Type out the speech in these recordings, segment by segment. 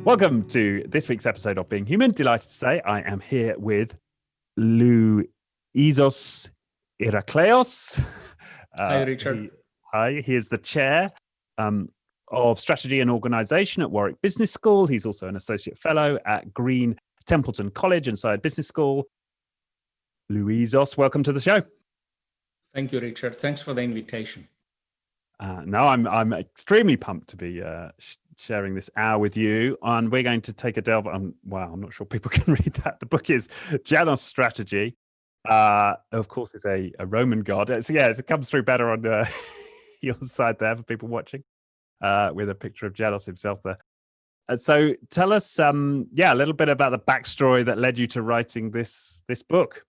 Welcome to this week's episode of Being Human. Delighted to say I am here with Loizos Heracleous. Hi, Richard. He is the chair of strategy and organization at Warwick Business School. He's also an associate fellow at Green Templeton College and Side Business School. Loizos, welcome to the show. Thank you, Richard. Thanks for the invitation. No, I'm extremely pumped to be sharing this hour with you, and we're going to take a delve on, wow, I'm not sure people can read that. The book is Janus Strategy. Of course, it's a Roman god. So yeah, it comes through better on your side there for people watching, with a picture of Janus himself there. So tell us, a little bit about the backstory that led you to writing this book.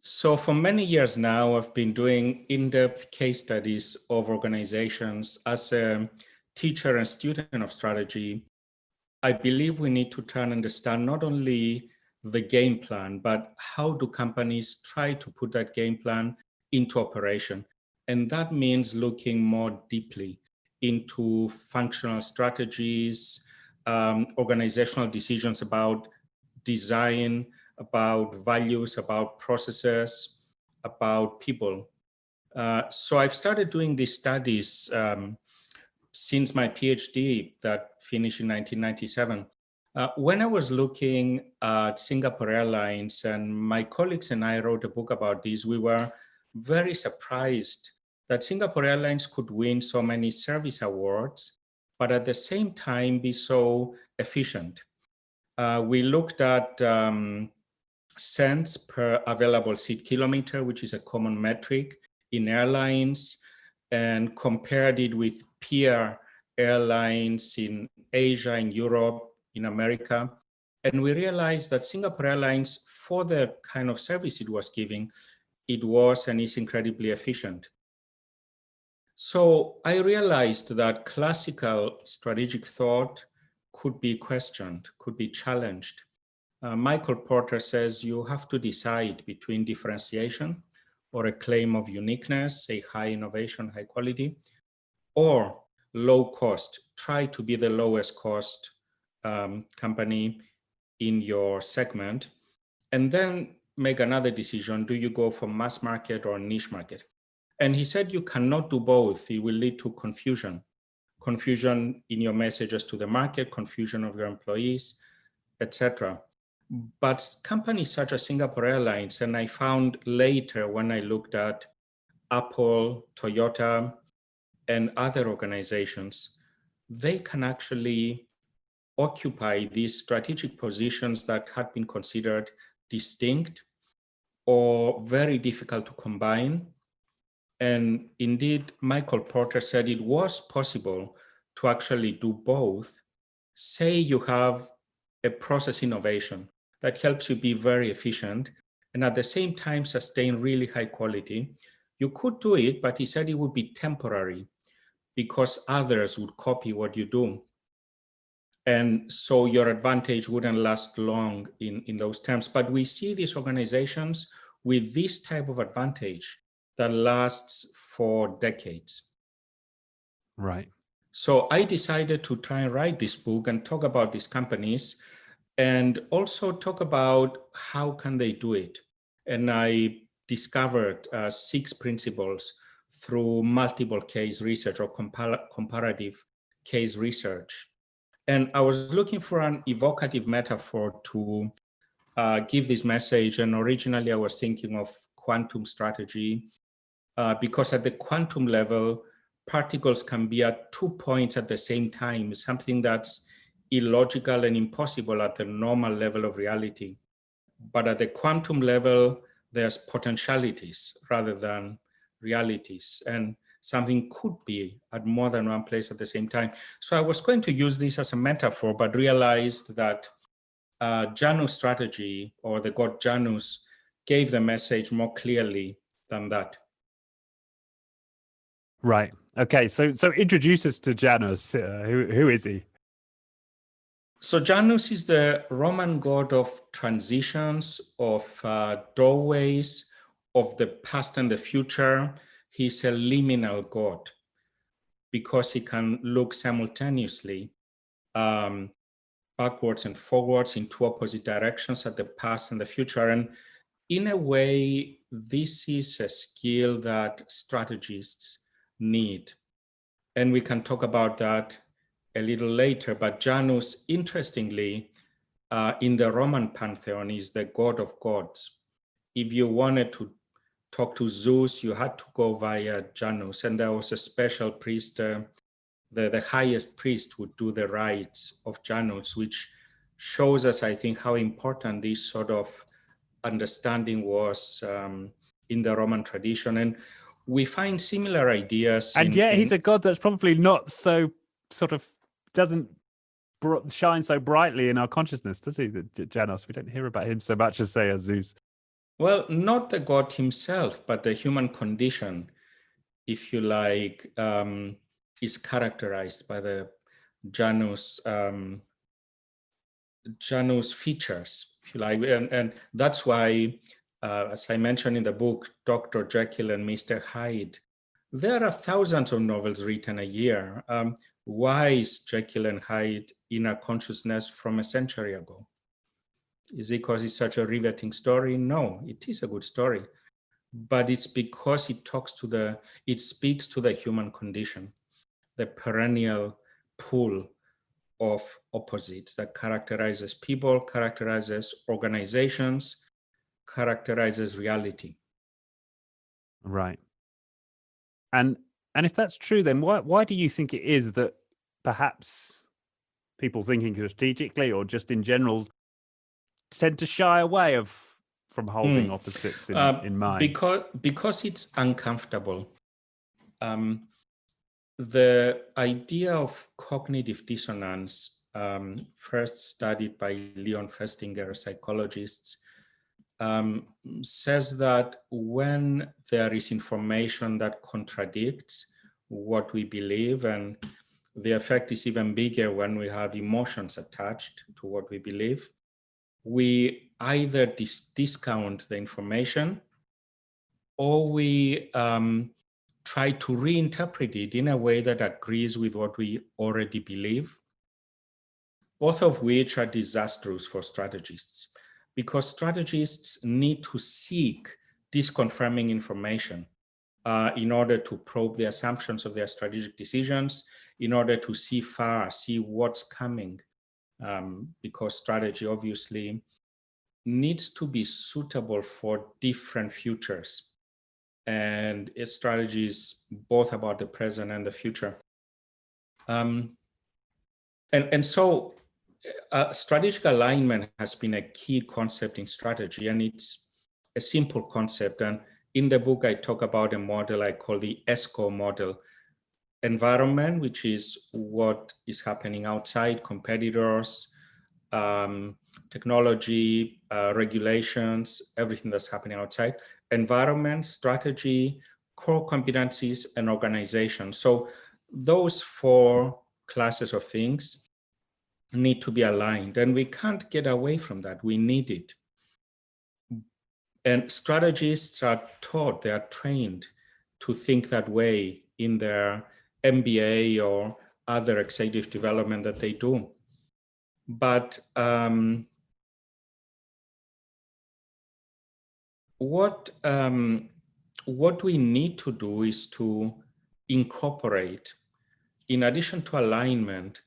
So for many years now, I've been doing in-depth case studies of organizations. As a teacher and student of strategy, I believe we need to try and understand not only the game plan, but how do companies try to put that game plan into operation? And that means looking more deeply into functional strategies, organizational decisions about design, about values, about processes, about people. So I've started doing these studies since my PhD that finished in 1997. When I was looking at Singapore Airlines, and my colleagues and I wrote a book about this, we were very surprised that Singapore Airlines could win so many service awards, but at the same time be so efficient. We looked at cents per available seat kilometer, which is a common metric in airlines, and compared it with peer airlines in Asia, in Europe, in America. And we realized that Singapore Airlines, for the kind of service it was giving, it was and is incredibly efficient. So I realized that classical strategic thought could be questioned, could be challenged. Michael Porter says you have to decide between differentiation or a claim of uniqueness, a high innovation, high quality, or low cost. Try to be the lowest cost company in your segment, and then make another decision. Do you go for mass market or niche market? And he said you cannot do both. It will lead to confusion. Confusion in your messages to the market, confusion of your employees, etc. But companies such as Singapore Airlines, and I found later when I looked at Apple, Toyota, and other organizations, they can actually occupy these strategic positions that had been considered distinct or very difficult to combine. And indeed, Michael Porter said it was possible to actually do both. Say you have a process innovation that helps you be very efficient and at the same time sustain really high quality. You could do it, but he said it would be temporary because others would copy what you do. And so your advantage wouldn't last long in those terms. But we see these organizations with this type of advantage that lasts for decades. Right. So I decided to try and write this book and talk about these companies and also talk about how can they do it. And I discovered 6 principles through multiple case research or comparative case research. And I was looking for an evocative metaphor to give this message. And originally I was thinking of quantum strategy because at the quantum level, particles can be at 2 points at the same time, something that's illogical and impossible at the normal level of reality. But at the quantum level, there's potentialities rather than realities. And something could be at more than one place at the same time. So I was going to use this as a metaphor, but realized that Janus Strategy, or the god Janus, gave the message more clearly than that. Right. Okay. So introduce us to Janus. Who is he? So Janus is the Roman god of transitions, of doorways, of the past and the future. He's a liminal god because he can look simultaneously backwards and forwards in two opposite directions at the past and the future. And in a way, this is a skill that strategists need. And we can talk about that a little later. But Janus, interestingly, in the Roman pantheon, is the god of gods. If you wanted to talk to Zeus, you had to go via Janus. And there was a special priest, the highest priest would do the rites of Janus, which shows us, I think, how important this sort of understanding was in the Roman tradition. And we find similar ideas. And yet he's a god that's probably not so sort of doesn't shine so brightly in our consciousness, does he? Janus, we don't hear about him so much as, say, as Zeus. Well, not the god himself, but the human condition, if you like, is characterized by the Janus features, if you like. And that's why, as I mentioned in the book, Dr. Jekyll and Mr. Hyde, there are thousands of novels written a year. Why is Jekyll and Hyde in our consciousness from a century ago? Is it because it's such a riveting story? No, it is a good story. But it's because it speaks to the human condition, the perennial pull of opposites that characterizes people, characterizes organizations, characterizes reality. Right. And if that's true, then why do you think it is that perhaps people thinking strategically or just in general tend to shy away from holding opposites in mind? Because it's uncomfortable. The idea of cognitive dissonance, first studied by Leon Festinger, psychologists, says that when there is information that contradicts what we believe, and the effect is even bigger when we have emotions attached to what we believe, we either discount the information or we try to reinterpret it in a way that agrees with what we already believe, both of which are disastrous for strategists, because strategists need to seek disconfirming information in order to probe the assumptions of their strategic decisions, in order to see what's coming, because strategy obviously needs to be suitable for different futures. And its strategy is both about the present and the future. And so strategic alignment has been a key concept in strategy, and it's a simple concept. And in the book, I talk about a model I call the ESCO model. Environment, which is what is happening outside, competitors, technology, regulations, everything that's happening outside. Environment, strategy, core competencies, and organization. So those four classes of things need to be aligned, and we can't get away from that. We need it. And strategists are taught, they are trained to think that way in their MBA or other executive development that they do. But what we need to do is to incorporate, in addition to alignment,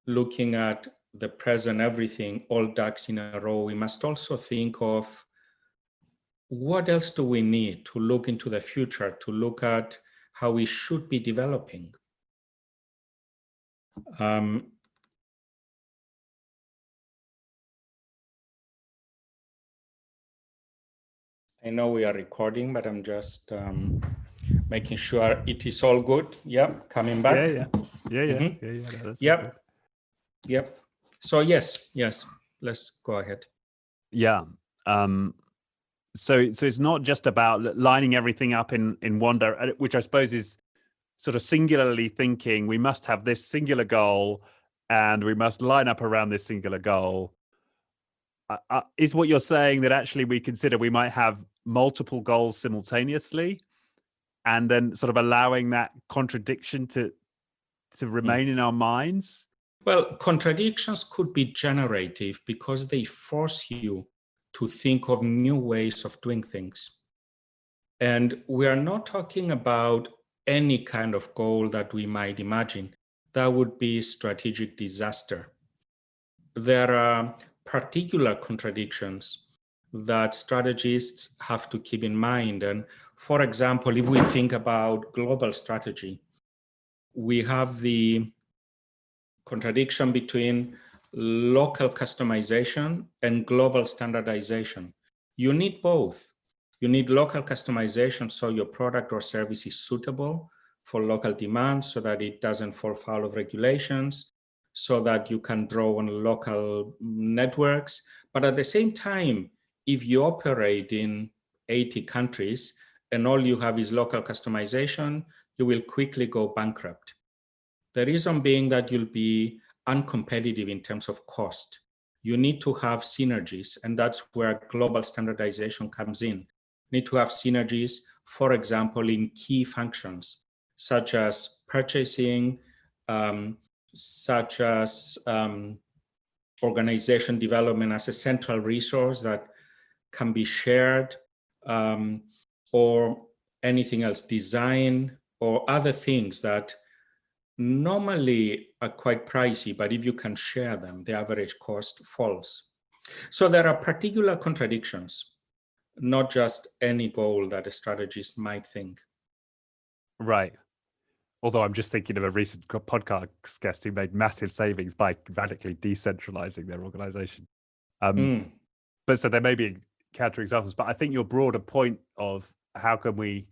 looking at the present, everything, all ducks in a row, we must also think of what else do we need to look into the future, to look at how we should be developing. I know we are recording, but I'm just making sure it is all good. Yep, coming back. Yeah. That's yep. good. Yep. So yes, let's go ahead. Yeah. So it's not just about lining everything up in one direction, which I suppose is sort of singularly thinking we must have this singular goal and we must line up around this singular goal. Is what you're saying that actually we consider we might have multiple goals simultaneously, and then sort of allowing that contradiction to remain in our minds? Well, contradictions could be generative because they force you to think of new ways of doing things. And we are not talking about any kind of goal that we might imagine. That would be strategic disaster. There are particular contradictions that strategists have to keep in mind. And for example, if we think about global strategy, we have the contradiction between local customization and global standardization. You need both. You need local customization so your product or service is suitable for local demands so that it doesn't fall foul of regulations, so that you can draw on local networks. But at the same time, if you operate in 80 countries and all you have is local customization, you will quickly go bankrupt. The reason being that you'll be uncompetitive in terms of cost. You need to have synergies, and that's where global standardization comes in. You need to have synergies, for example, in key functions, such as purchasing, such as organization development as a central resource that can be shared, or anything else, design, or other things that normally are quite pricey, but if you can share them, the average cost falls. So there are particular contradictions, not just any goal that a strategist might think. Right. Although I'm just thinking of a recent podcast guest who made massive savings by radically decentralizing their organization. But so there may be counter examples, but I think your broader point of how can we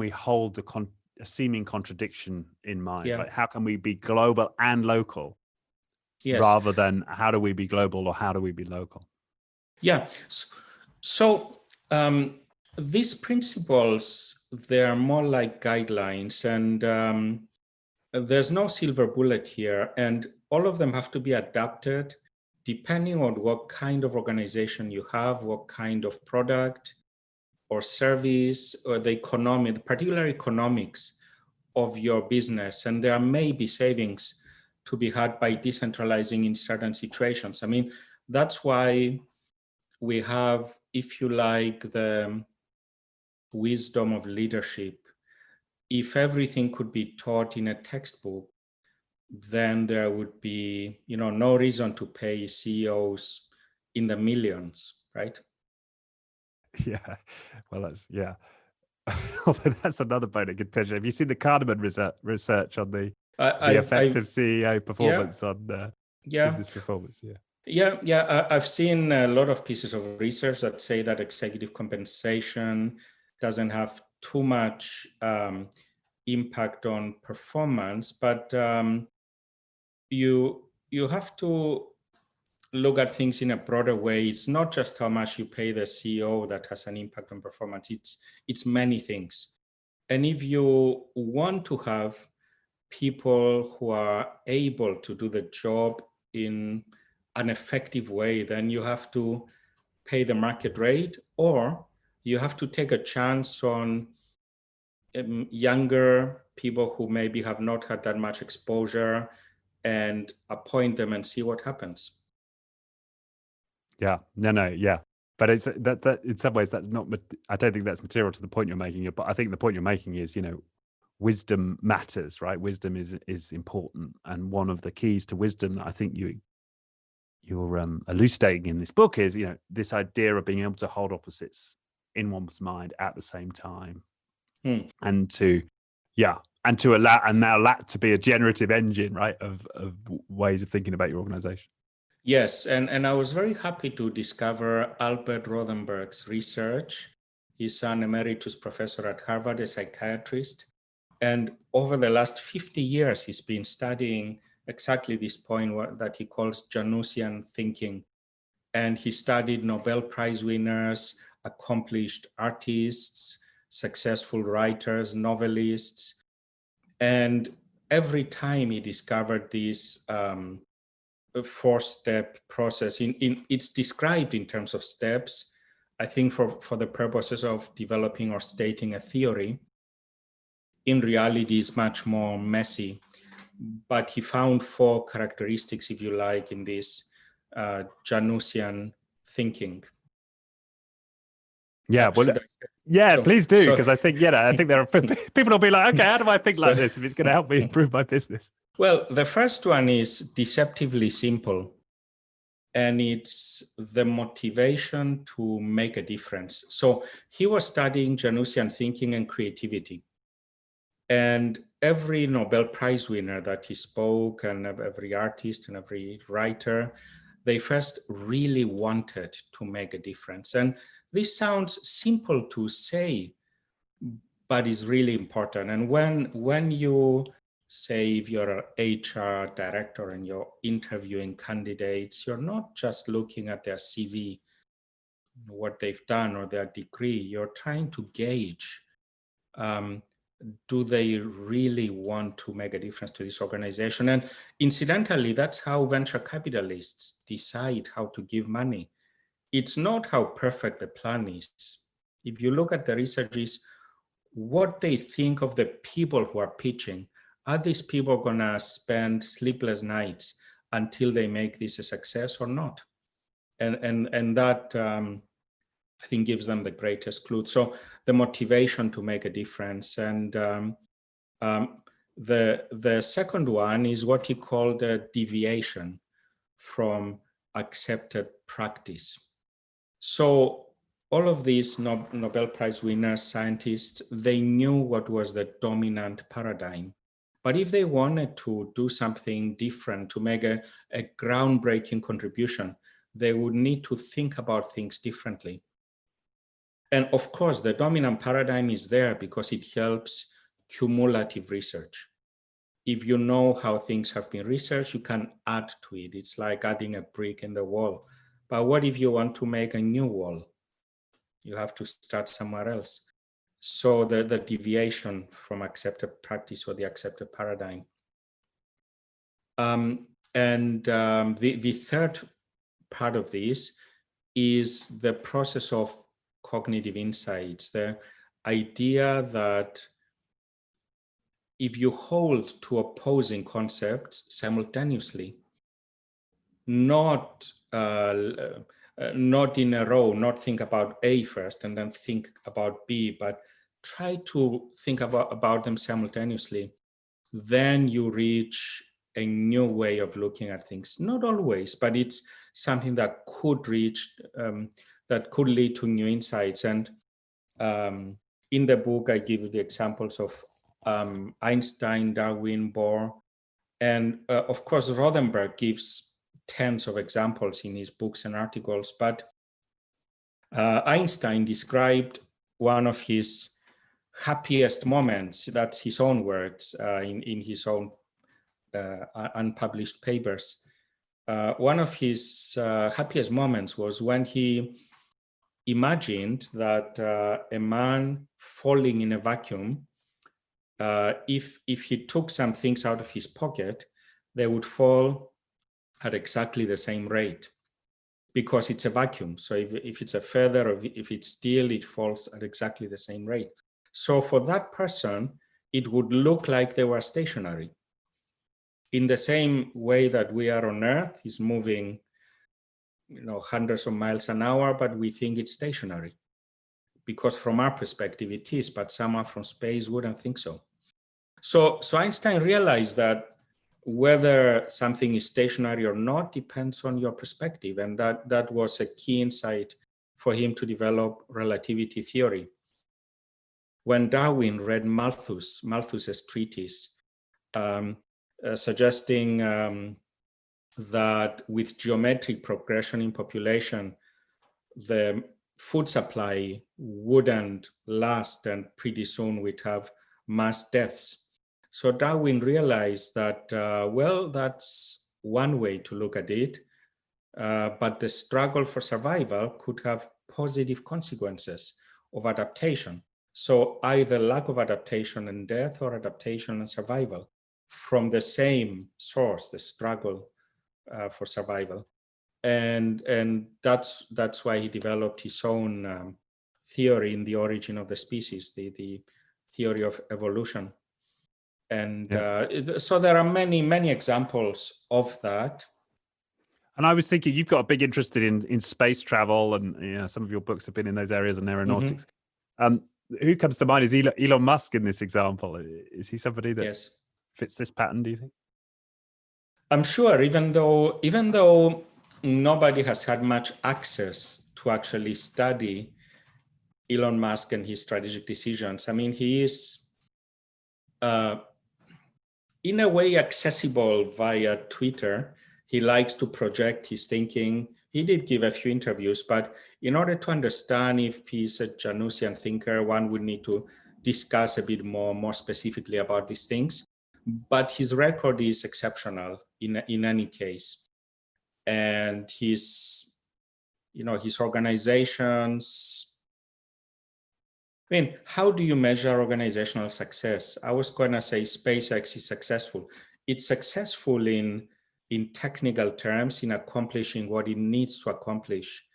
hold a seeming contradiction in mind? Yeah. Like how can we be global and local, Yes. rather than how do we be global or how do we be local? Yeah. So these principles, they're more like guidelines, and there's no silver bullet here, and all of them have to be adapted depending on what kind of organization you have, what kind of product or service, or the particular economics of your business. And there may be savings to be had by decentralizing in certain situations. I mean, that's why we have, if you like, the wisdom of leadership. If everything could be taught in a textbook, then there would be, no reason to pay CEOs in the millions, right? Yeah. Well, that's another point of contention. Have you seen the Kahneman research on the effect of CEO performance on business performance? Yeah, I've seen a lot of pieces of research that say that executive compensation doesn't have too much impact on performance, but you have to look at things in a broader way. It's not just how much you pay the CEO that has an impact on performance. It's many things. And if you want to have people who are able to do the job in an effective way, then you have to pay the market rate, or you have to take a chance on younger people who maybe have not had that much exposure and appoint them and see what happens. Yeah, yeah. But it's that in some ways that's not, I don't think that's material to the point you're making. But I think the point you're making is, wisdom matters, right? Wisdom is important. And one of the keys to wisdom that I think you're elucidating in this book is, this idea of being able to hold opposites in one's mind at the same time. And to allow that to be a generative engine, right, of ways of thinking about your organization. Yes, and I was very happy to discover Albert Rothenberg's research. He's an emeritus professor at Harvard, a psychiatrist. And over the last 50 years, he's been studying exactly this point that he calls Janusian thinking. And he studied Nobel Prize winners, accomplished artists, successful writers, novelists. And every time he discovered this four-step process, it's described in terms of steps, I think for the purposes of developing or stating a theory. In reality, it's much more messy. but he found 4 characteristics, if you like, in this Janusian thinking. Yeah, well, yeah, please do, because I think I think there are people will be like, okay, how do I think like this if it's going to help me improve my business? Well, the first one is deceptively simple, and it's the motivation to make a difference. So he was studying Janusian thinking and creativity, and every Nobel Prize winner that he spoke, and every artist and every writer, they first really wanted to make a difference. And this sounds simple to say, but is really important. And when you say, if you're an HR director and you're interviewing candidates, you're not just looking at their CV, what they've done or their degree. You're trying to gauge, do they really want to make a difference to this organization? And incidentally, that's how venture capitalists decide how to give money. It's not how perfect the plan is. If you look at the researches, what they think of the people who are pitching. Are these people going to spend sleepless nights until they make this a success or not? And that, I think, gives them the greatest clue. So the motivation to make a difference. And the second one is what he called a deviation from accepted practice. So all of these Nobel Prize winners, scientists, they knew what was the dominant paradigm. But if they wanted to do something different, to make a groundbreaking contribution, they would need to think about things differently. And of course, the dominant paradigm is there because it helps cumulative research. If you know how things have been researched, you can add to it. It's like adding a brick in the wall. But what if you want to make a new wall? You have to start somewhere else. So the deviation from accepted practice or the accepted paradigm. The third part of this is the process of cognitive insights, the idea that if you hold to opposing concepts simultaneously, not in a row, not think about A first and then think about B, but try to think about them simultaneously, then you reach a new way of looking at things. Not always, but it's something that could reach, that could lead to new insights. And in the book, I give you the examples of Einstein, Darwin, Bohr, and of course, Rothenberg gives tens of examples in his books and articles, but Einstein described one of his happiest moments, that's his own words, in his own unpublished papers. One of his happiest moments was when he imagined that a man falling in a vacuum, if he took some things out of his pocket, they would fall at exactly the same rate because it's a vacuum. So if it's a feather or if it's steel, it falls at exactly the same rate. So for that person, it would look like they were stationary. In the same way that we are on Earth, is moving, hundreds of miles an hour, but we think it's stationary. Because from our perspective it is, but someone from space wouldn't think so. So Einstein realized that whether something is stationary or not depends on your perspective, and that was a key insight for him to develop relativity theory. When Darwin read Malthus's treatise, suggesting that with geometric progression in population, the food supply wouldn't last and pretty soon we'd have mass deaths. So Darwin realized that, that's one way to look at it, but the struggle for survival could have positive consequences of adaptation. So either lack of adaptation and death or adaptation and survival from the same source, the struggle for survival. And that's why he developed his own theory in the origin of the species, the theory of evolution. And so there are many examples of that. And I was thinking, you've got a big interest in space travel, and some of your books have been in those areas and aeronautics. Who comes to mind is Elon Musk in this example. Is he somebody that fits this pattern, do you think? I'm sure, even though nobody has had much access to actually study Elon Musk and his strategic decisions. I mean, he is in a way accessible via Twitter. He likes to project his thinking. He did give a few interviews, but in order to understand if he's a Janusian thinker, one would need to discuss a bit more specifically about these things. But his record is exceptional in any case. And his organizations, I mean, how do you measure organizational success? I was going to say SpaceX is successful. It's successful in technical terms, in accomplishing what it needs to accomplish.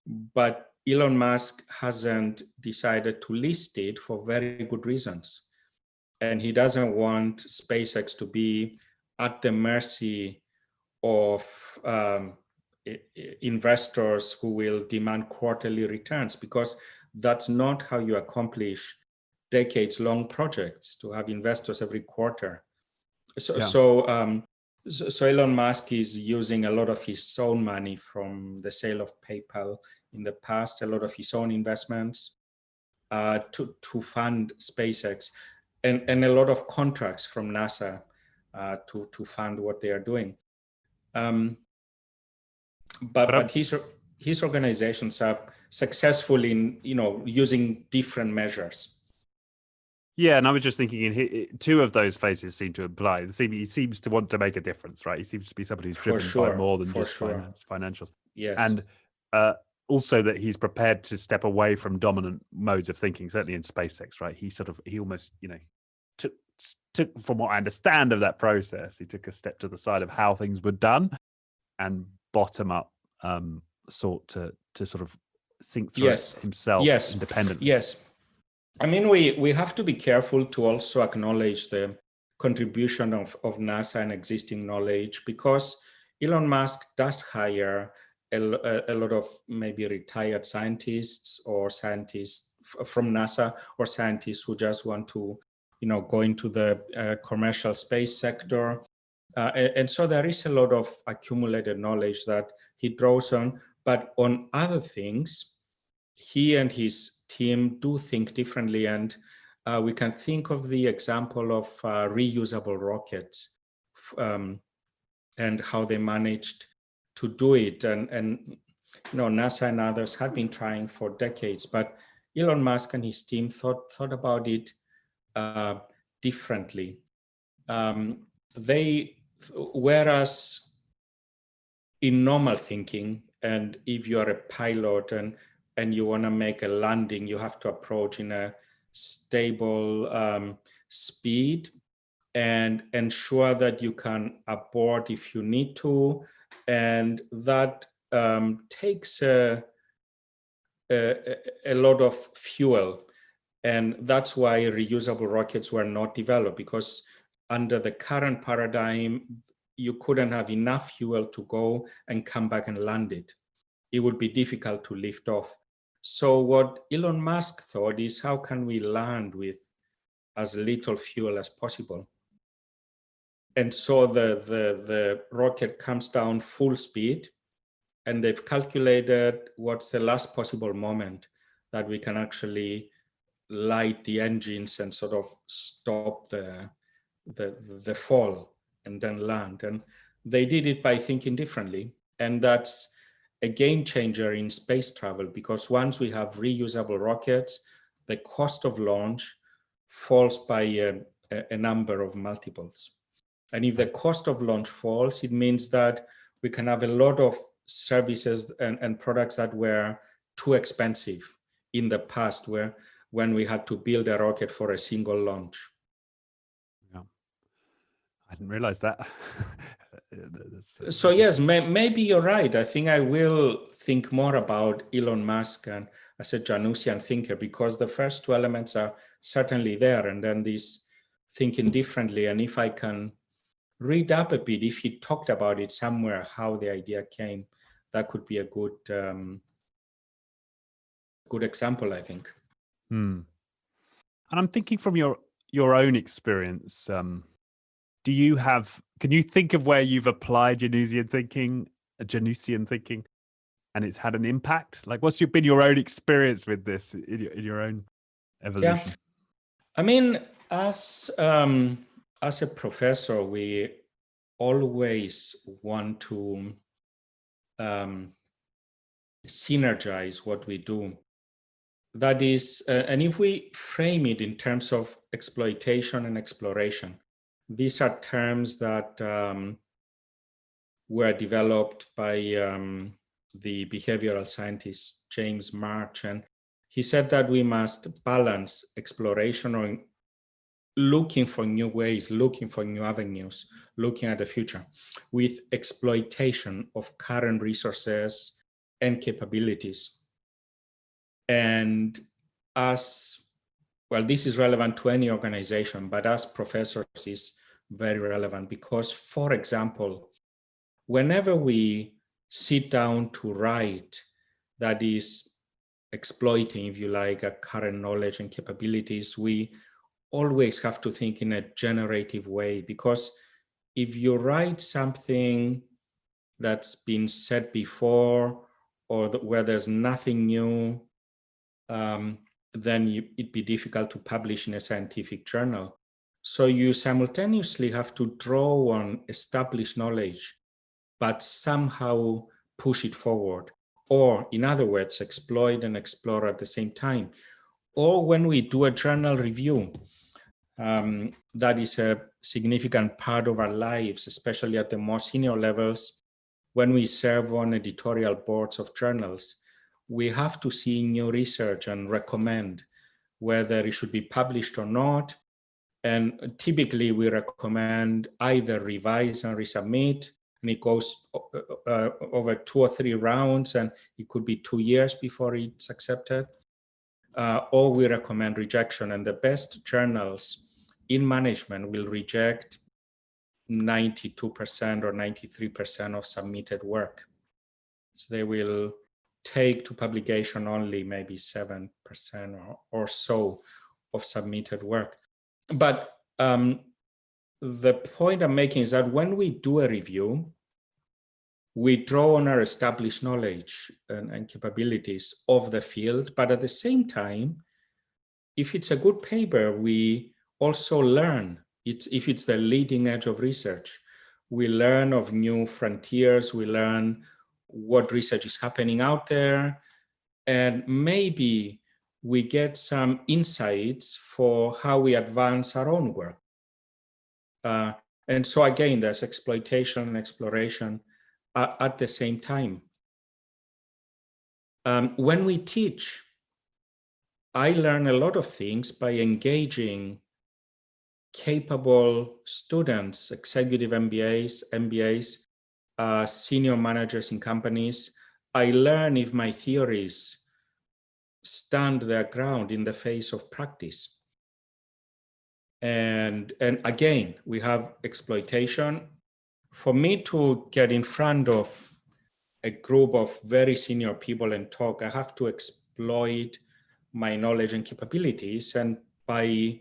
But Elon Musk hasn't decided to list it for very good reasons. And he doesn't want SpaceX to be at the mercy of investors who will demand quarterly returns, because that's not how you accomplish decades-long projects, to have investors every quarter. So Elon Musk is using a lot of his own money from the sale of PayPal in the past, a lot of his own investments to fund SpaceX, and a lot of contracts from NASA to fund what they are doing. But his organizations are successful in using different measures. Yeah, and I was just thinking, two of those phases seem to imply he seems to want to make a difference, right? He seems to be somebody who's driven by more than just financials. Yes, and also that he's prepared to step away from dominant modes of thinking. Certainly in SpaceX, right? He almost took, from what I understand of that process, he took a step to the side of how things were done and bottom up sought to sort of think through it himself independently. Yes. I mean, we have to be careful to also acknowledge the contribution of NASA and existing knowledge, because Elon Musk does hire a lot of maybe retired scientists or scientists from NASA, or scientists who just want to go into the commercial space sector. And so there is a lot of accumulated knowledge that he draws on, but on other things, he and his team do think differently. And we can think of the example of reusable rockets and how they managed to do it. And NASA and others had been trying for decades, but Elon Musk and his team thought about it differently. Whereas in normal thinking, and if you are a pilot and you want to make a landing, you have to approach in a stable speed and ensure that you can abort if you need to, and that takes a lot of fuel. And that's why reusable rockets were not developed, because under the current paradigm, you couldn't have enough fuel to go and come back and land it. It would be difficult to lift off. So what Elon Musk thought is, how can we land with as little fuel as possible? And so the rocket comes down full speed, and they've calculated what's the last possible moment that we can actually light the engines and sort of stop the fall and then land. And they did it by thinking differently. And that's a game changer in space travel, because once we have reusable rockets, the cost of launch falls by a number of multiples. And if the cost of launch falls, it means that we can have a lot of services and products that were too expensive in the past, when we had to build a rocket for a single launch. Yeah, I didn't realize that. So yes, maybe you're right. I think I will think more about Elon Musk and as a Janusian thinker, because the first two elements are certainly there, and then this thinking differently. And if I can read up a bit, if he talked about it somewhere, how the idea came, that could be a good example, I think. And I'm thinking from your own experience, can you think of where you've applied Genusian thinking, and it's had an impact? Like, what's been your own experience with this in your own evolution? Yeah. I mean, as a professor, we always want to synergize what we do. That is, and if we frame it in terms of exploitation and exploration, these are terms that were developed by the behavioral scientist James March, and he said that we must balance exploration, or looking for new ways, looking for new avenues, looking at the future, with exploitation of current resources and capabilities. And as well, this is relevant to any organization, but as professors is very relevant because, for example, whenever we sit down to write, that is exploiting, if you like, a current knowledge and capabilities, we always have to think in a generative way, because if you write something that's been said before, or where there's nothing new, then it'd be difficult to publish in a scientific journal. So you simultaneously have to draw on established knowledge, but somehow push it forward. Or in other words, exploit and explore at the same time. Or when we do a journal review, that is a significant part of our lives, especially at the more senior levels. When we serve on editorial boards of journals, we have to see new research and recommend whether it should be published or not. And typically we recommend either revise and resubmit, and it goes over 2 or 3 rounds, and it could be 2 years before it's accepted. Or we recommend rejection, and the best journals in management will reject 92% or 93% of submitted work. So they will take to publication only maybe 7% or so of submitted work. But the point I'm making is that when we do a review, we draw on our established knowledge and capabilities of the field, but at the same time, if it's a good paper, we also learn. If it's the leading edge of research, we learn of new frontiers, we learn what research is happening out there, and maybe we get some insights for how we advance our own work. And so again, there's exploitation and exploration at the same time. When we teach, I learn a lot of things by engaging capable students, executive MBAs, senior managers in companies. I learn if my theories stand their ground in the face of practice. And again, we have exploitation. For me to get in front of a group of very senior people and talk, I have to exploit my knowledge and capabilities. And by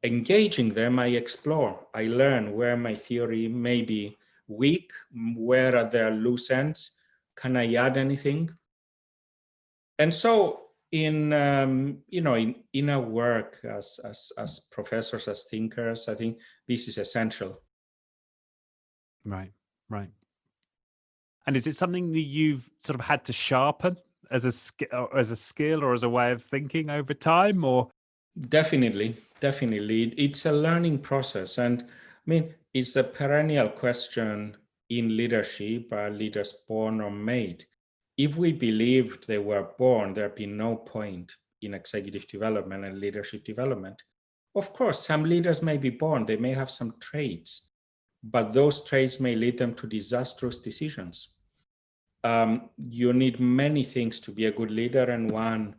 engaging them, I explore, I learn where my theory may be weak, where are there loose ends, can I add anything? And so in our work as professors, as thinkers, I think this is essential. Right. And is it something that you've sort of had to sharpen as a skill or as a way of thinking over time, or? Definitely. It's a learning process. And I mean, it's a perennial question in leadership. Are leaders born or made? If we believed they were born, there'd be no point in executive development and leadership development. Of course, some leaders may be born, they may have some traits, but those traits may lead them to disastrous decisions. You need many things to be a good leader, and one,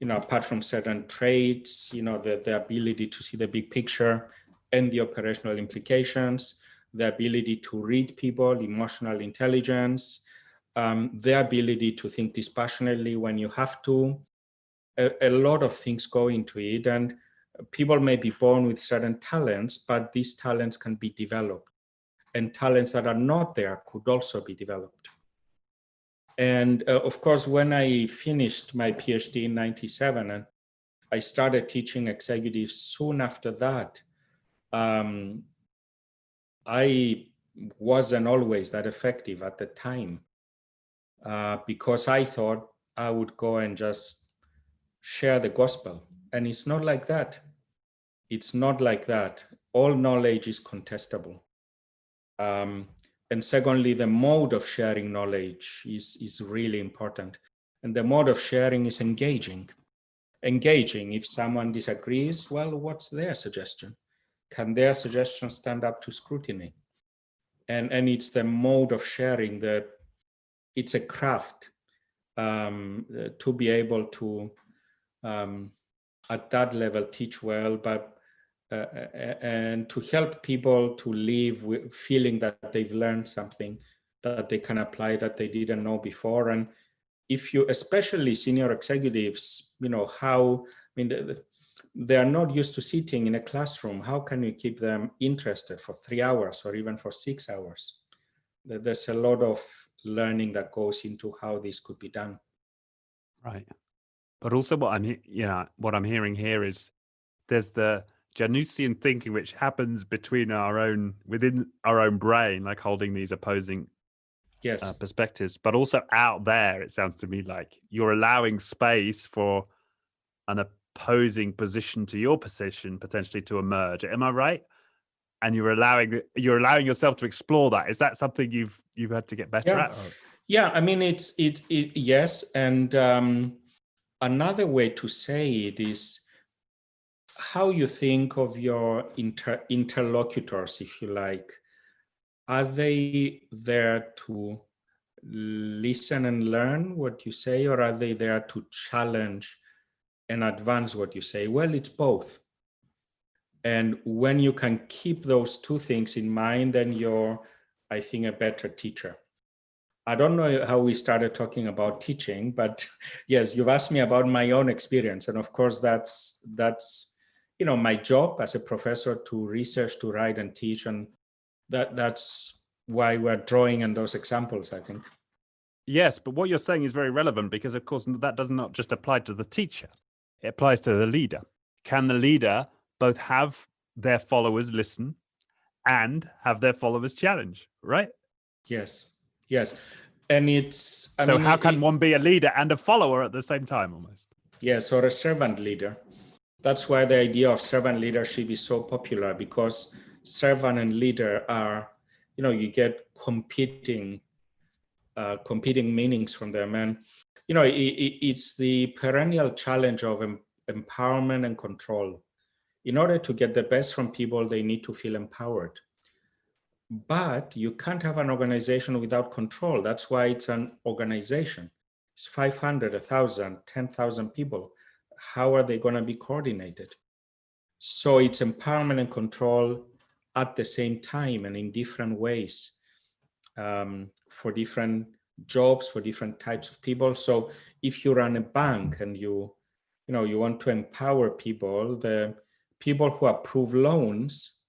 apart from certain traits, the ability to see the big picture, and the operational implications, the ability to read people, emotional intelligence, the ability to think dispassionately when you have to. A lot of things go into it, and people may be born with certain talents, but these talents can be developed, and talents that are not there could also be developed. And of course, when I finished my PhD in 97, and I started teaching executives soon after that, I wasn't always that effective at the time, because I thought I would go and just share the gospel. And it's not like that. It's not like that. All knowledge is contestable. And secondly, the mode of sharing knowledge is really important. And the mode of sharing is engaging. Engaging, if someone disagrees, well, what's their suggestion? Can their suggestion stand up to scrutiny? And it's the mode of sharing that it's a craft, to be able to, at that level, teach well, but and to help people to live with feeling that they've learned something that they can apply that they didn't know before. And if you, especially senior executives, they are not used to sitting in a classroom. How can you keep them interested for 3 hours or even for 6 hours? There's a lot of learning that goes into how this could be done. Right. But also what I'm hearing here is there's the Janusian thinking, which happens within our own brain, like holding these opposing perspectives, but also out there, it sounds to me like you're allowing space for an opposing position to your position potentially to emerge. Am I right? And you're allowing yourself to explore that. Is that something you've had to get better at? Yeah, I mean, it's yes. And another way to say it is how you think of your interlocutors, if you like. Are they there to listen and learn what you say, or are they there to challenge and advance what you say? Well, it's both. And when you can keep those two things in mind, then you're, I think, a better teacher. I don't know how we started talking about teaching, but yes, you've asked me about my own experience. And of course, that's my job as a professor, to research, to write and teach. And that's why we're drawing on those examples, I think. Yes, but what you're saying is very relevant, because of course that does not just apply to the teacher. It applies to the leader. Can the leader both have their followers listen and have their followers challenge, right? Yes. And it's... how can one be a leader and a follower at the same time, almost? Yes, or a servant leader. That's why the idea of servant leadership is so popular, because servant and leader are, you get competing meanings from them. And, it's the perennial challenge of empowerment and control. In order to get the best from people, they need to feel empowered. But you can't have an organization without control. That's why it's an organization. It's 500, 1,000, 10,000 people. How are they going to be coordinated? So it's empowerment and control at the same time and in different ways, for different jobs, for different types of people. So if you run a bank and you want to empower people, the people who approve loans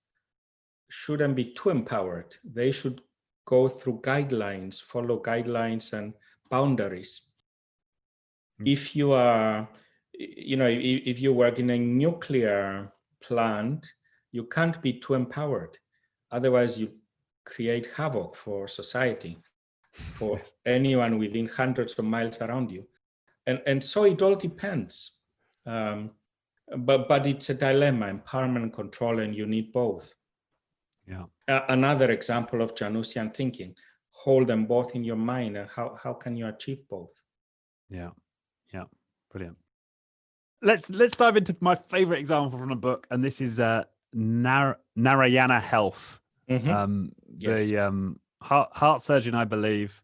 shouldn't be too empowered. They should go through guidelines, follow guidelines and boundaries. If you are, if you work in a nuclear plant, you can't be too empowered. Otherwise, you create havoc for society, for anyone within hundreds of miles around you. And so it all depends. But it's a dilemma, empowerment and control, and you need both. Yeah. Another example of Janusian thinking, hold them both in your mind, and how can you achieve both? Yeah, brilliant. Let's dive into my favorite example from the book, and this is Narayana Health, the heart surgeon, I believe,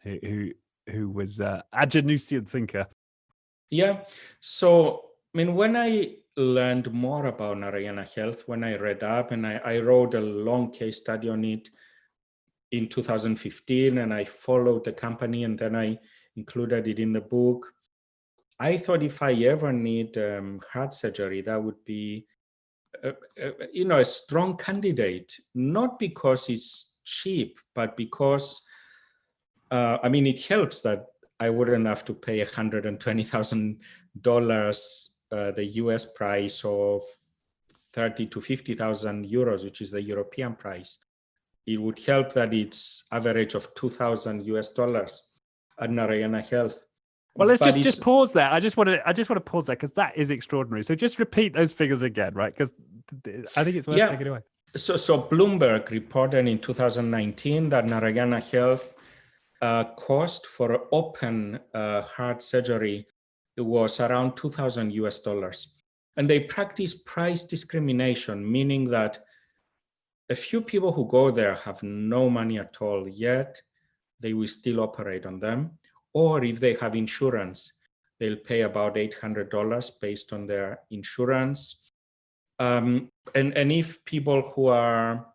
who was a Janusian thinker. Yeah. So when I learned more about Narayana Health when I read up, and I wrote a long case study on it in 2015, and I followed the company, and then I included it in the book. I thought if I ever need heart surgery, that would be a strong candidate, not because it's cheap, but because it helps that I wouldn't have to pay $120,000, the US price of 30 to 50,000 euros, which is the European price. It would help that it's average of 2,000 US dollars at Narayana Health. Well, let's just pause there. I just want to pause there because that is extraordinary. So just repeat those figures again, right? Because I think it's worth taking away. So Bloomberg reported in 2019 that Narayana Health cost for open heart surgery was around 2,000 US dollars. And they practice price discrimination, meaning that a few people who go there have no money at all, yet they will still operate on them. Or if they have insurance, they'll pay about $800 based on their insurance. And if people who are,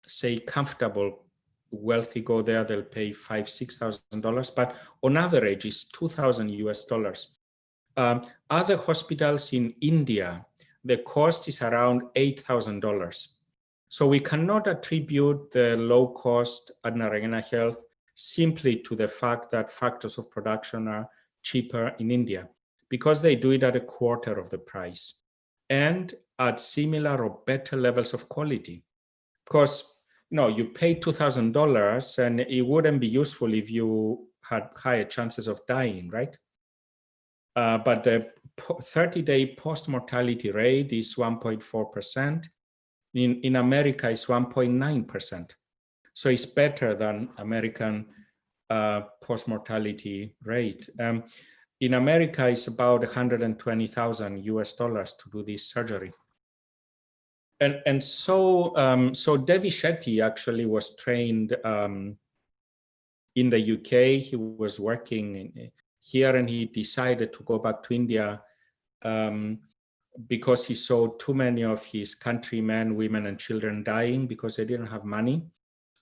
say, comfortable, wealthy go there, they'll pay $5,000-$6,000. But on average, it's 2,000 US dollars. Other hospitals in India, the cost is around $8,000. So we cannot attribute the low cost at Narayana Health simply to the fact that factors of production are cheaper in India, because they do it at a quarter of the price and at similar or better levels of quality. Because you pay $2,000 and it wouldn't be useful if you had higher chances of dying, right? But the 30-day post-mortality rate is 1.4%. In America, it's 1.9%. So it's better than American post-mortality rate. In America, it's about 120,000 US dollars to do this surgery. And so Devi Shetty actually was trained in the UK. He was working here, and he decided to go back to India because he saw too many of his countrymen, women, and children dying because they didn't have money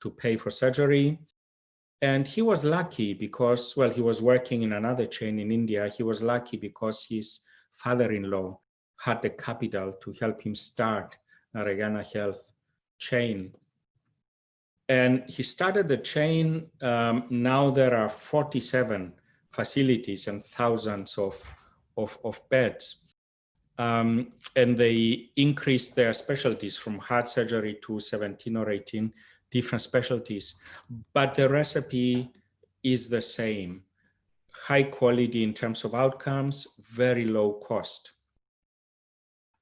to pay for surgery. And he was lucky because, well, he was working in another chain in India. He was lucky because his father-in-law had the capital to help him start Narayana Health chain. And he started the chain. Now there are 47 facilities and thousands of beds. And they increased their specialties from heart surgery to 17 or 18 different specialties. But the recipe is the same. High quality in terms of outcomes, very low cost.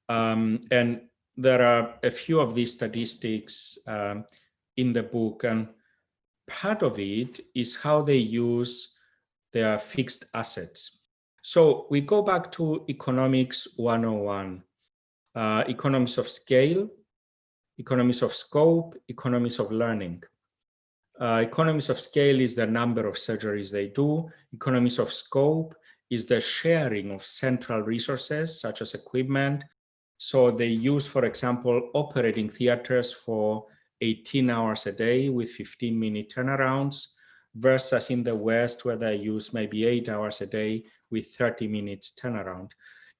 And there are a few of these statistics in the book. And part of it is how they use their fixed assets. So we go back to economics 101, economies of scale, economies of scope, economies of learning. Economies of scale is the number of surgeries they do. Economies of scope is the sharing of central resources, such as equipment. So they use, for example, operating theaters for 18 hours a day with 15-minute turnarounds, versus in the West, where they use maybe 8 hours a day with 30 minutes turnaround.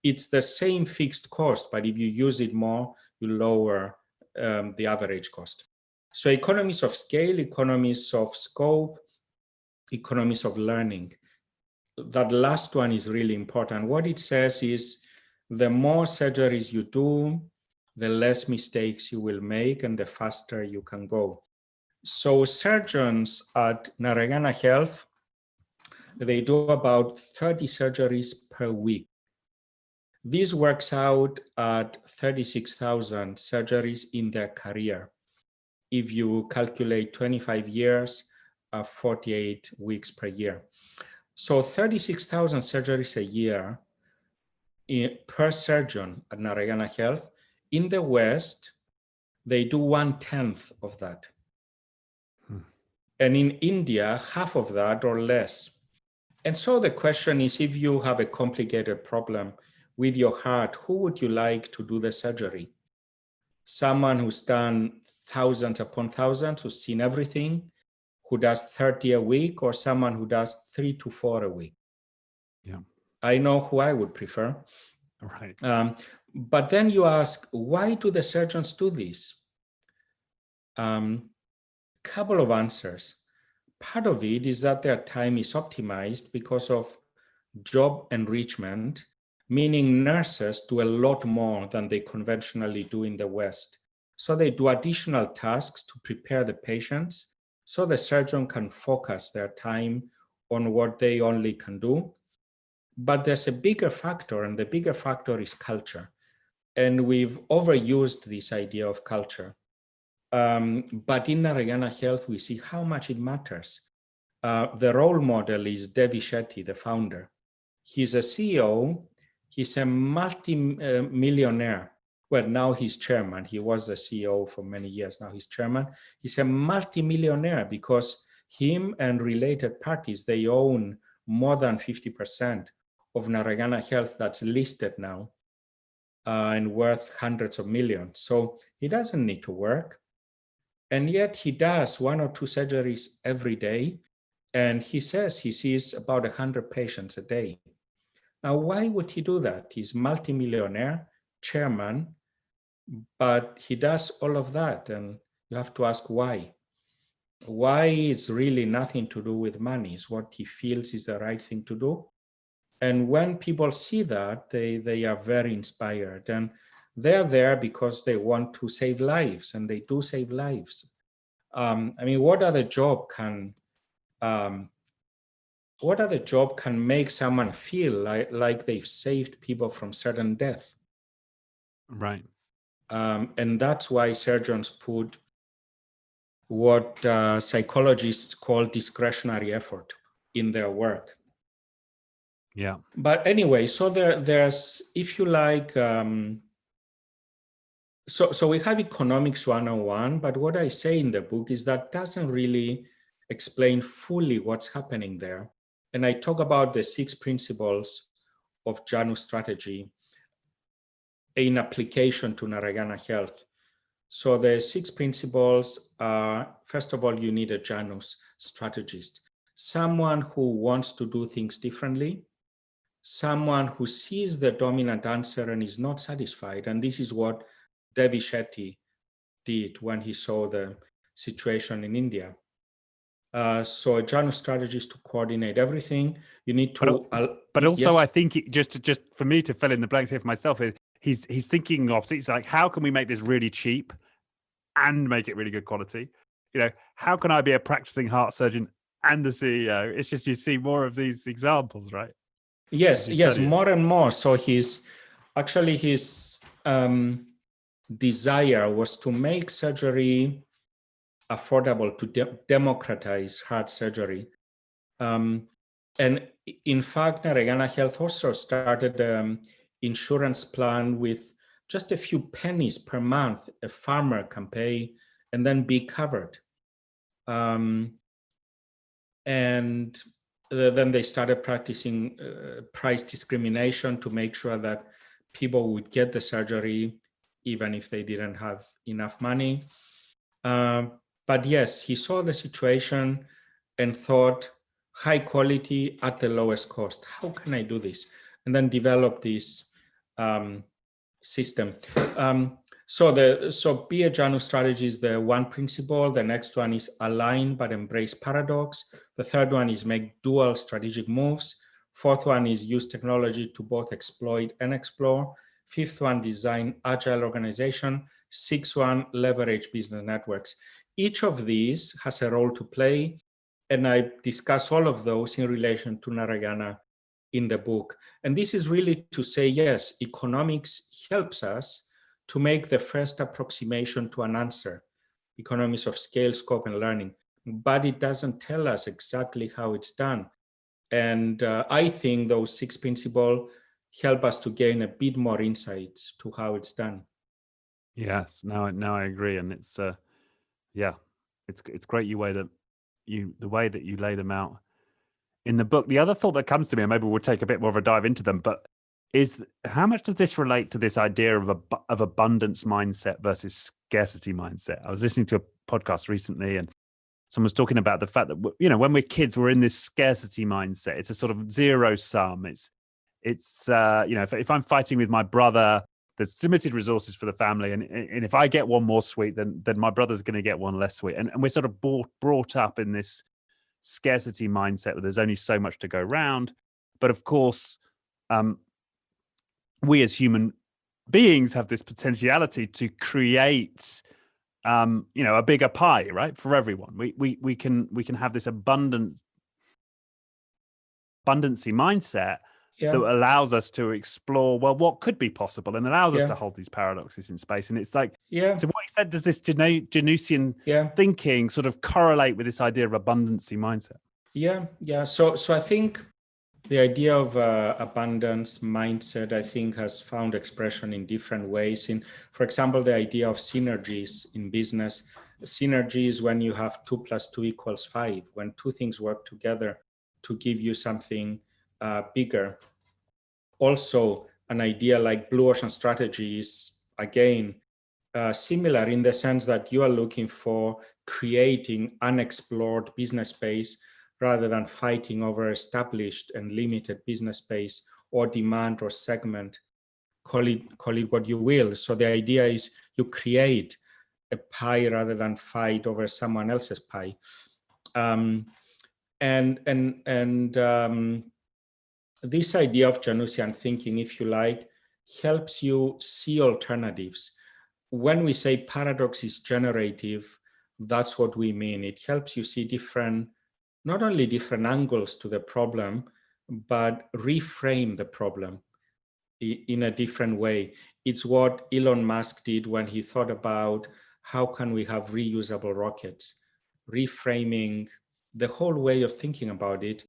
It's the same fixed cost, but if you use it more, you lower the average cost. So economies of scale, economies of scope, economies of learning. That last one is really important. What it says is the more surgeries you do, the less mistakes you will make and the faster you can go. So surgeons at Narayana Health, they do about 30 surgeries per week. This works out at 36,000 surgeries in their career. If you calculate 25 years, 48 weeks per year. So 36,000 surgeries a year per surgeon at Narayana Health. In the West, they do 1/10 of that. And in India, half of that or less. And so the question is, if you have a complicated problem with your heart, who would you like to do the surgery? Someone who's done thousands upon thousands, who's seen everything, who does 30 a week, or someone who does 3 to 4 a week? Yeah. I know who I would prefer. Right. But then you ask, why do the surgeons do this? Couple of answers. Part of it is that their time is optimized because of job enrichment, meaning nurses do a lot more than they conventionally do in the West. So they do additional tasks to prepare the patients so the surgeon can focus their time on what they only can do. But there's a bigger factor, and the bigger factor is culture. And we've overused this idea of culture. But in Narayana Health, we see how much it matters. The role model is Devi Shetty, the founder. He's a CEO. He's a multi-millionaire. Well, now he's chairman. He was the CEO for many years. Now he's chairman. He's a multi-millionaire because him and related parties, they own more than 50% of Narayana Health that's listed now and worth hundreds of millions. So he doesn't need to work. And yet he does 1 or 2 surgeries every day. And he says he sees about 100 patients a day. Now, why would he do that? He's multimillionaire, chairman, but he does all of that. And you have to ask why. Why it's really nothing to do with money. It's what he feels is the right thing to do. And when people see that, they are very inspired. And they're there because they want to save lives, and they do save lives. I mean, what other job can make someone feel like they've saved people from certain death? Right. And that's why surgeons put what psychologists call discretionary effort in their work. Yeah. But anyway, so there's, if you like, so we have economics 101, but what I say in the book is that doesn't really explain fully what's happening there. And I talk about the 6 principles of Janus Strategy in application to Narayana Health. So the 6 principles are, first of all, you need a Janus strategist, someone who wants to do things differently, someone who sees the dominant answer and is not satisfied. And this is what Devi Shetty did when he saw the situation in India. So a Janus strategy is to coordinate everything. You need to, but also, yes? I think just for me to fill in the blanks here for myself, is he's thinking the opposite. He's like, how can we make this really cheap and make it really good quality? You know, how can I be a practicing heart surgeon and a CEO? It's just, you see more of these examples, right? Yes, more and more. So his desire was to make surgery affordable, to democratize heart surgery. And in fact, Narayana Health also started an insurance plan with just a few pennies per month. A farmer can pay and then be covered. And then they started practicing price discrimination to make sure that people would get the surgery even if they didn't have enough money. But yes, he saw the situation and thought, high quality at the lowest cost. How can I do this? And then develop this system. So be a Janus strategy is the one principle. The next one is align but embrace paradox. The third one is make dual strategic moves. Fourth one is use technology to both exploit and explore. Fifth one, design agile organization. Sixth one, leverage business networks. Each of these has a role to play, and I discuss all of those in relation to Narayana in the book. And this is really to say, yes, economics helps us to make the first approximation to an answer, economies of scale, scope, and learning, but it doesn't tell us exactly how it's done. And I think those 6 principles help us to gain a bit more insights to how it's done. Yes, now I agree, and it's it's great the way that you lay them out in the book. The other thought that comes to me, and maybe we'll take a bit more of a dive into them, but is how much does this relate to this idea of abundance mindset versus scarcity mindset? I was listening to a podcast recently, and someone was talking about the fact that, when we're kids, we're in this scarcity mindset. It's a sort of zero sum. It's if I'm fighting with my brother, there's limited resources for the family, and if I get one more sweet, then my brother's going to get one less sweet, and we're sort of brought up in this scarcity mindset where there's only so much to go round. But of course, we as human beings have this potentiality to create a bigger pie, right, for everyone. We can have this abundancy mindset that allows us to explore, well, what could be possible, and allows us to hold these paradoxes in space. And it's like, to what extent does this Genusian thinking sort of correlate with this idea of abundancy mindset? So I think the idea of abundance mindset, I think, has found expression in different ways. For example, the idea of synergies in business. Synergy is when you have 2 + 2 = 5, when two things work together to give you something bigger. Also, an idea like blue ocean strategy is, again, similar in the sense that you are looking for creating unexplored business space rather than fighting over established and limited business space or demand or segment. Call it what you will. So the idea is you create a pie rather than fight over someone else's pie. This idea of Janusian thinking, if you like, helps you see alternatives. When we say paradox is generative, that's what we mean. It helps you see not only different angles to the problem, but reframe the problem in a different way. It's what Elon Musk did when he thought about how can we have reusable rockets, reframing the whole way of thinking about it.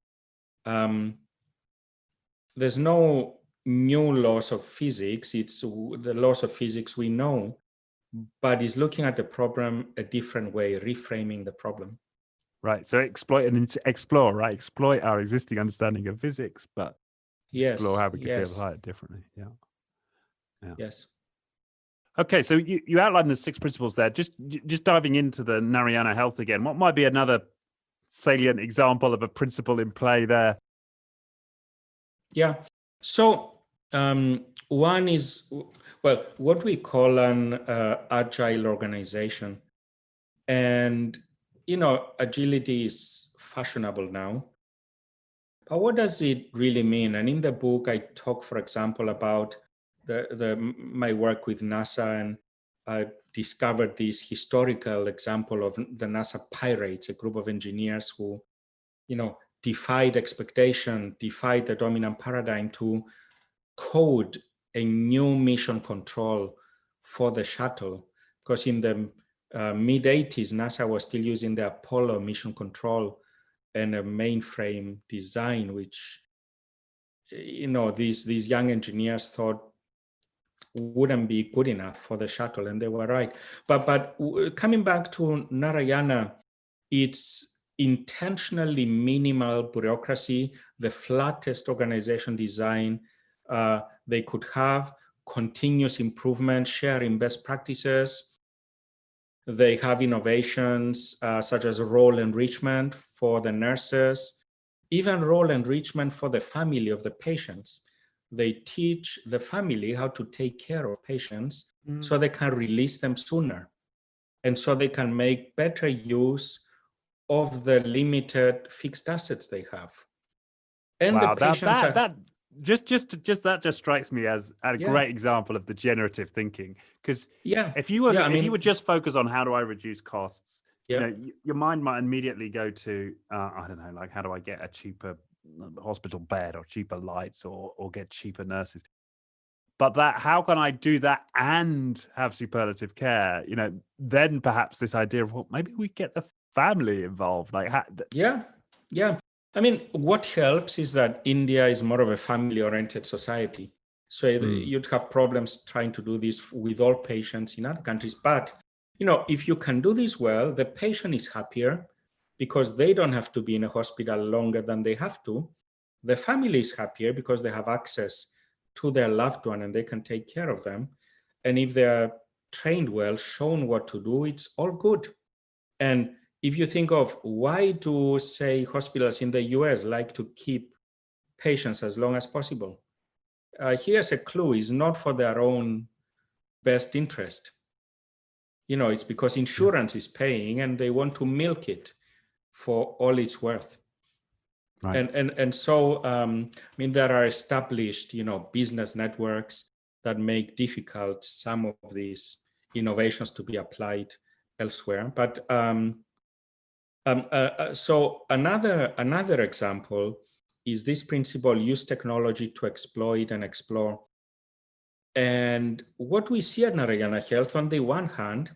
There's no new laws of physics. It's the laws of physics we know, but he's looking at the problem a different way, reframing the problem. Right. So explore, right? Exploit our existing understanding of physics, but explore how we could apply it differently. Yeah. Yes. Okay. So you outlined the 6 principles there. Just diving into the Narayana health again, what might be another salient example of a principle in play there? Yeah. So one is, what we call an agile organization. And, agility is fashionable now. But what does it really mean? And in the book, I talk, for example, about my work with NASA, and I discovered this historical example of the NASA pirates, a group of engineers who, defied expectation, defied the dominant paradigm to code a new mission control for the shuttle. Because in the mid-80s, NASA was still using the Apollo mission control and a mainframe design, which, these young engineers thought wouldn't be good enough for the shuttle, and they were right. But coming back to Narayana, it's intentionally minimal bureaucracy, the flattest organization design they could have, continuous improvement, sharing best practices. They have innovations such as role enrichment for the nurses, even role enrichment for the family of the patients. They teach the family how to take care of patients so they can release them sooner. And so they can make better use of the limited fixed assets they have. And wow, the patients that just strikes me as a great example of the generative thinking. Because if you were just focused on how do I reduce costs, your mind might immediately go to I don't know, like how do I get a cheaper hospital bed or cheaper lights or get cheaper nurses. But how can I do that and have superlative care? Then perhaps this idea of, well, maybe we get the family involved. Like, I mean, what helps is that India is more of a family-oriented society. So you'd have problems trying to do this with all patients in other countries. But, if you can do this well, the patient is happier because they don't have to be in a hospital longer than they have to. The family is happier because they have access to their loved one and they can take care of them. And if they're trained well, shown what to do, it's all good. And if you think of why do, say, hospitals in the US like to keep patients as long as possible? Here's a clue: it's not for their own best interest. It's because insurance is paying and they want to milk it for all it's worth. Right. And so, there are established, business networks that make difficult some of these innovations to be applied elsewhere. But so another example is this principle: use technology to exploit and explore. And what we see at Narayana Health, on the one hand,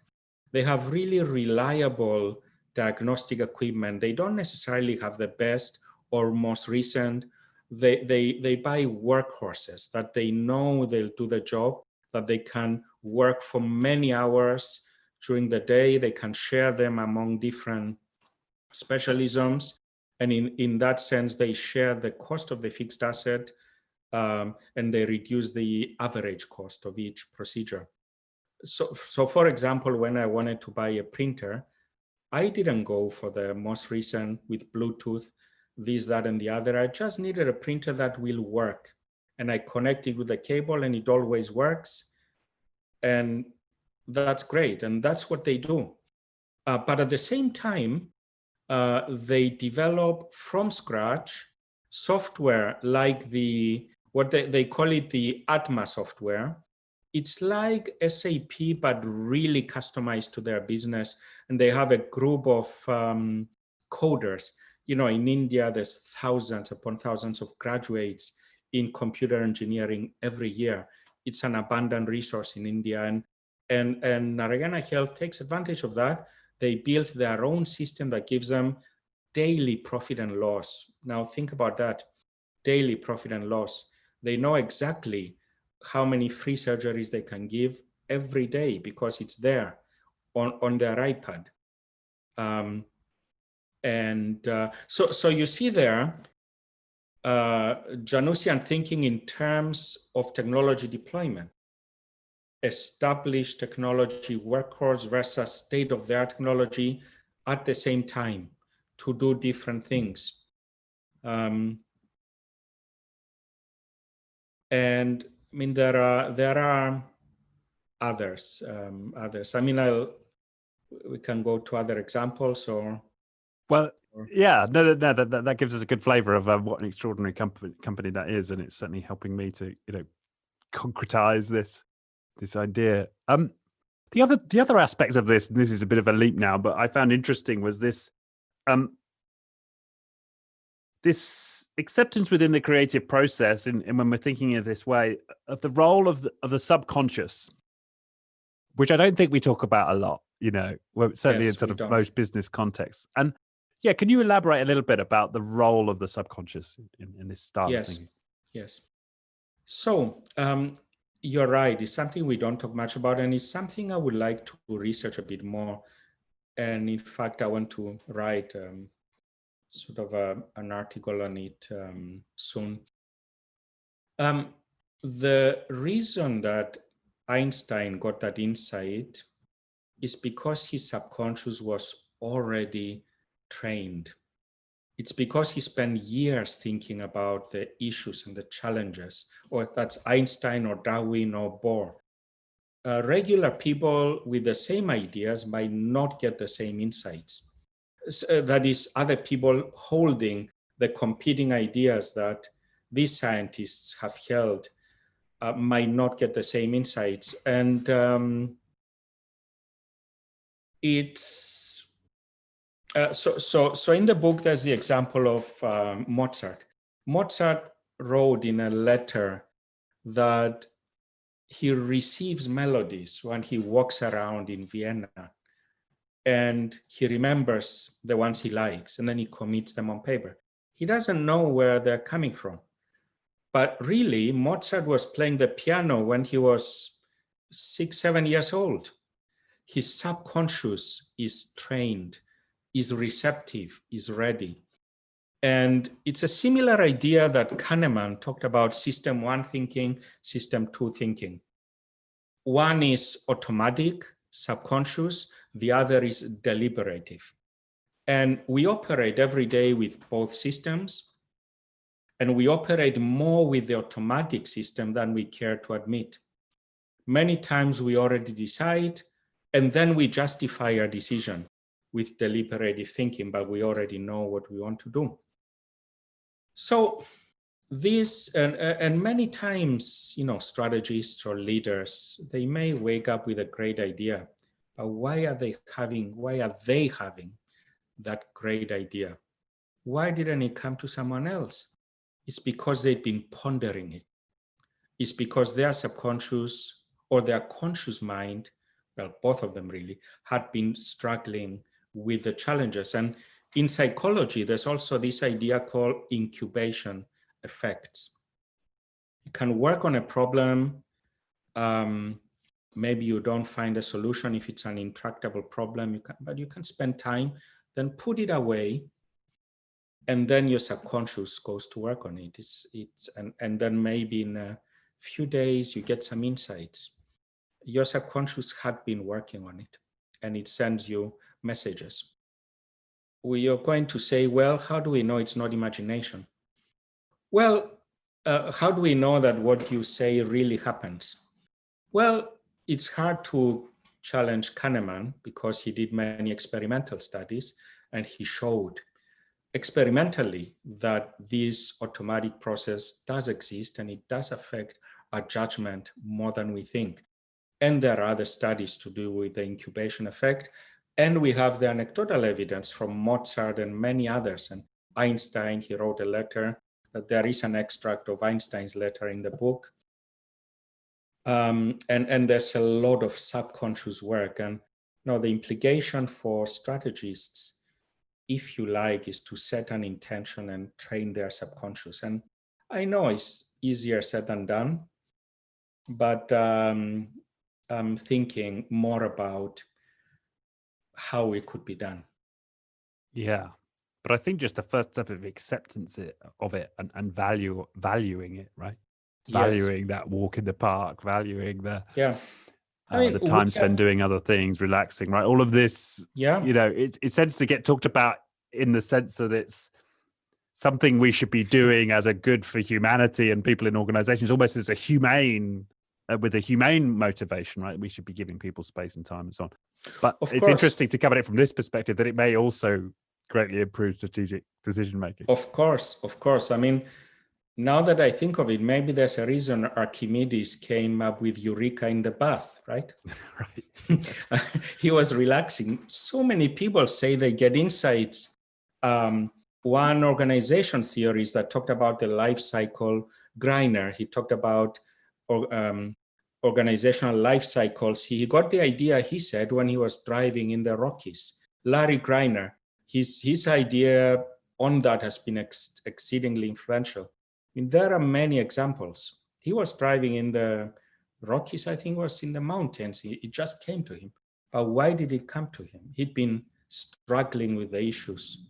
they have really reliable diagnostic equipment. They don't necessarily have the best or most recent. They buy workhorses that they know they'll do the job, that they can work for many hours during the day. They can share them among different specialisms. And in that sense, they share the cost of the fixed asset, and they reduce the average cost of each procedure. So for example, when I wanted to buy a printer, I didn't go for the most recent with Bluetooth, this, that, and the other. I just needed a printer that will work. And I connected with the cable and it always works. And that's great. And that's what they do. But at the same time, they develop from scratch software like what they call it the Atma software. It's like SAP, but really customized to their business. And they have a group of coders. In India, there's thousands upon thousands of graduates in computer engineering every year. It's an abundant resource in India. And Narayana Health takes advantage of that. They built their own system that gives them daily profit and loss. Now think about that, daily profit and loss. They know exactly how many free surgeries they can give every day because it's there on their iPad. So you see there, Janusian thinking in terms of technology deployment. Established technology workhorse versus state-of-the-art technology at the same time to do different things. And there are others. We can go to other examples or. Well, yeah, no, that gives us a good flavor of what an extraordinary company that is, and it's certainly helping me to concretize this idea. The other aspects of this, and this is a bit of a leap now, but I found interesting was this this acceptance within the creative process, and when we're thinking of this way, of the role of the subconscious, which I don't think we talk about a lot, certainly in sort of most business contexts. And yeah, can you elaborate a little bit about the role of the subconscious in this style of thinking? Yes. So you're right. It's something we don't talk much about, and it's something I would like to research a bit more. And in fact, I want to write sort of an article on it soon. The reason that Einstein got that insight is because his subconscious was already trained. It's because he spent years thinking about the issues and the challenges, or that's Einstein or Darwin or Bohr. Regular people with the same ideas might not get the same insights. That is, other people holding the competing ideas that these scientists have held might not get the same insights. And it's so in the book, there's the example of Mozart. Mozart wrote in a letter that he receives melodies when he walks around in Vienna, and he remembers the ones he likes, and then he commits them on paper. He doesn't know where they're coming from. But really, Mozart was playing the piano when he was 6, 7 years old. His subconscious is trained, is receptive, is ready. And it's a similar idea that Kahneman talked about: system one thinking, system two thinking. One is automatic, subconscious, the other is deliberative. And we operate every day with both systems, and we operate more with the automatic system than we care to admit. Many times we already decide, and then we justify our decision with deliberative thinking, but we already know what we want to do. So this, and many times, strategists or leaders, they may wake up with a great idea, but why are they having that great idea? Why didn't it come to someone else? It's because they've been pondering it. It's because their subconscious or their conscious mind, well, both of them really, had been struggling with the challenges. And in psychology, there's also this idea called incubation effects. You can work on a problem. Maybe you don't find a solution if it's an intractable problem, but you can spend time, then put it away, and then your subconscious goes to work on it. And then maybe in a few days you get some insights. Your subconscious had been working on it, and it sends you messages. You're going to say, well, how do we know it's not imagination? Well, how do we know that what you say really happens? Well, it's hard to challenge Kahneman because he did many experimental studies, and he showed experimentally that this automatic process does exist, and it does affect our judgment more than we think. And there are other studies to do with the incubation effect. And we have the anecdotal evidence from Mozart and many others. And Einstein, he wrote a letter, that there is an extract of Einstein's letter in the book. And there's a lot of subconscious work. And the implication for strategists, if you like, is to set an intention and train their subconscious. And I know it's easier said than done, but I'm thinking more about how it could be done. Yeah. But I think just the first step of acceptance of it and valuing it, right? Valuing that walk in the park, valuing the the time spent doing other things, relaxing, right? All of this, it tends to get talked about in the sense that it's something we should be doing as a good for humanity and people in organizations, almost as a humane, with a humane motivation, right? We should be giving people space and time and so on. But it's interesting to come at it from this perspective, that it may also greatly improve strategic decision making. Of course. I mean, now that I think of it, maybe there's a reason Archimedes came up with Eureka in the bath, right? Right. Yes. He was relaxing. So many people say they get insights. One organization theorist that talked about the life cycle, Greiner, he talked about organizational life cycles. He got the idea, he said, when he was driving in the Rockies. Larry Greiner, his idea on that has been exceedingly influential. I mean, there are many examples. He was driving in the Rockies, I think was in the mountains. It just came to him. But why did it come to him? He'd been struggling with the issues,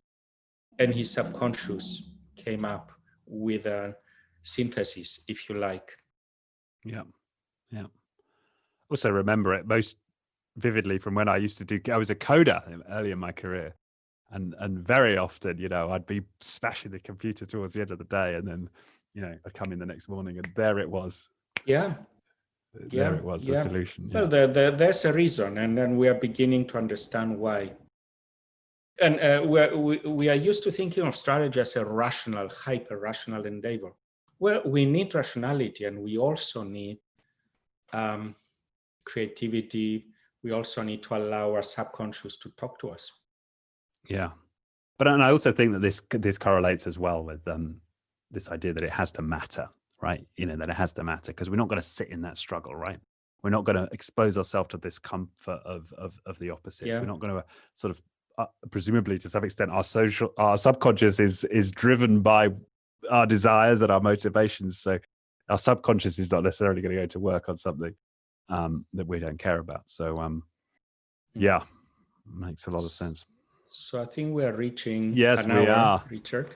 and his subconscious came up with a synthesis, if you like. Yeah. Also remember it most vividly from when I was a coder early in my career. And very often, I'd be smashing the computer towards the end of the day, and then, I'd come in the next morning and there it was. Yeah. There it was, the solution. Well, there's a reason, and then we are beginning to understand why. And we are used to thinking of strategy as a rational, hyper-rational endeavor. Well, we need rationality, and we also need creativity. We also need to allow our subconscious to talk to us. Yeah. But I also think that this correlates as well with this idea that it has to matter, right? That it has to matter, because we're not going to sit in that struggle, right? We're not going to expose ourselves to this comfort of the opposites. Yeah. We're not going to sort of, presumably to some extent, our subconscious is driven by our desires and our motivations. So our subconscious is not necessarily going to go to work on something that we don't care about. So makes a lot of sense. So I think we are reaching an hour, Richard.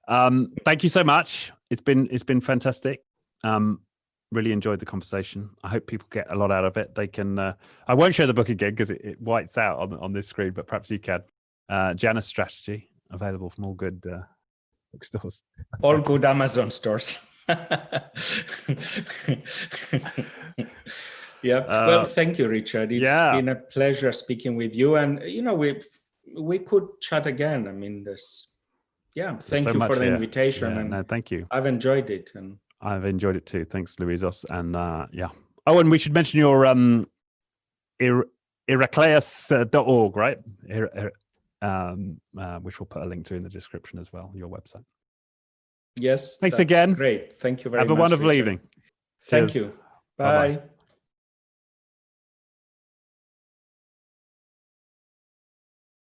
Thank you so much. It's been fantastic. Really enjoyed the conversation. I hope people get a lot out of it. They can. I won't show the book again because it whites out on this screen, but perhaps you can. Janus Strategy, available from all good bookstores. All good Amazon stores. Yeah. Well, thank you, Richard. It's been a pleasure speaking with you. And we could chat again. I mean, thank you for the invitation. And no, thank you. I've enjoyed it. And I've enjoyed it too. Thanks, Loizos. And Oh, and we should mention your Heracleous.org, right? Which we'll put a link to in the description as well, your website. Yes. Thanks again. Great. Thank you very much. Have a wonderful Richard. evening. Thank you. Bye. Bye-bye.